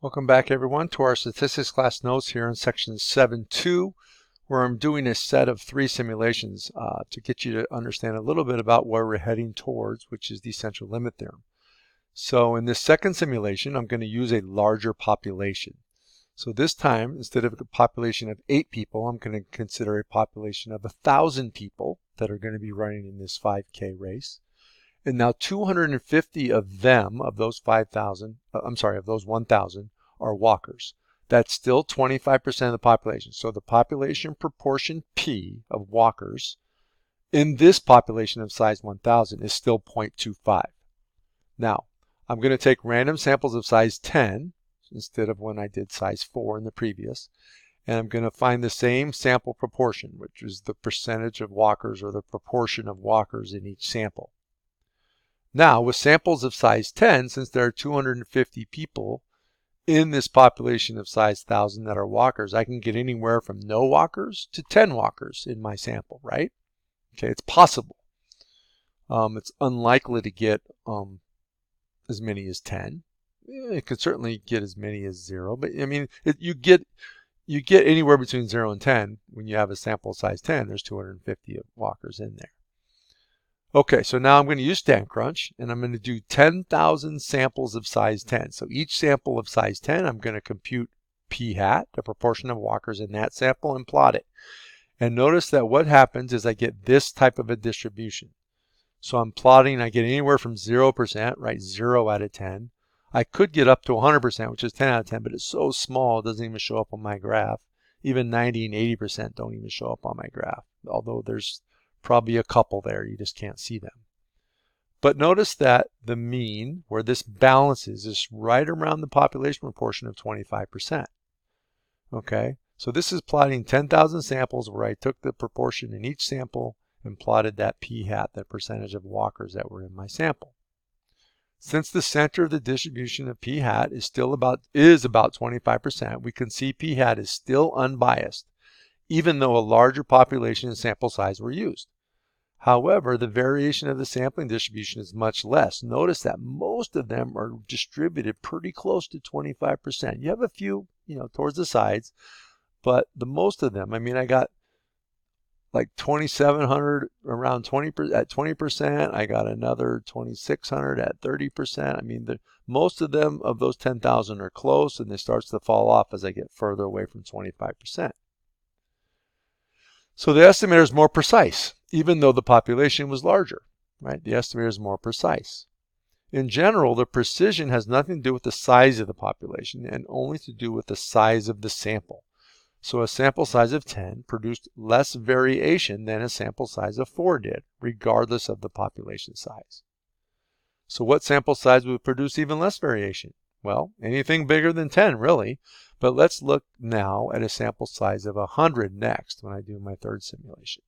Welcome back everyone to our statistics class notes here in section 7.2, where I'm doing a set of 3 simulations to get you to understand a little bit about where we're heading towards, which is the central limit theorem. So in this second simulation, I'm going to use a larger population. So this time, instead of a population of 8 people, I'm going to consider a population of 1,000 people that are going to be running in this 5K race. And now 250 of them, of those 5,000, of those 1,000 are walkers. That's still 25% of the population. So the population proportion P of walkers in this population of size 1,000 is still 0.25. Now, I'm going to take random samples of size 10 instead of when I did size 4 in the previous. And I'm going to find the same sample proportion, which is the percentage of walkers or the proportion of walkers in each sample. Now, with samples of size 10, since there are 250 people in this population of size 1,000 that are walkers, I can get anywhere from no walkers to 10 walkers in my sample, right? Okay, it's possible. It's unlikely to get as many as 10. It could certainly get as many as 0, but I mean, you get anywhere between 0 and 10 when you have a sample size 10. There's 250 walkers in there. Okay, so now I'm going to use StanCrunch, and I'm going to do 10,000 samples of size 10. So each sample of size 10, I'm going to compute p hat, the proportion of walkers in that sample, and plot it. And notice that what happens is I get this type of a distribution. So I'm plotting, I get anywhere from 0%, right, 0 out of 10. I could get up to 100%, which is 10 out of 10, but it's so small it doesn't even show up on my graph. Even 90 and 80% don't even show up on my graph, although there's probably a couple there, you just can't see them. But notice that the mean, where this balances, is right around the population proportion of 25%. Okay, so this is plotting 10,000 samples where I took the proportion in each sample and plotted that p hat, that percentage of walkers that were in my sample. Since the center of the distribution of p hat is about 25%, we can see p hat is still unbiased, even though a larger population and sample size were used. However, the variation of the sampling distribution is much less. Notice that most of them are distributed pretty close to 25%. You have a few, towards the sides, but the most of them, I mean, I got like 2,700 around 20% at 20%. I got another 2,600 at 30%. I mean, most of them, of those 10,000, are close, and it starts to fall off as I get further away from 25%. So the estimator is more precise, even though the population was larger, right? The estimator is more precise. In general, the precision has nothing to do with the size of the population and only to do with the size of the sample. So a sample size of 10 produced less variation than a sample size of 4 did, regardless of the population size. So what sample size would produce even less variation? Well, anything bigger than 10, really. But let's look now at a sample size of 100 next when I do my third simulation.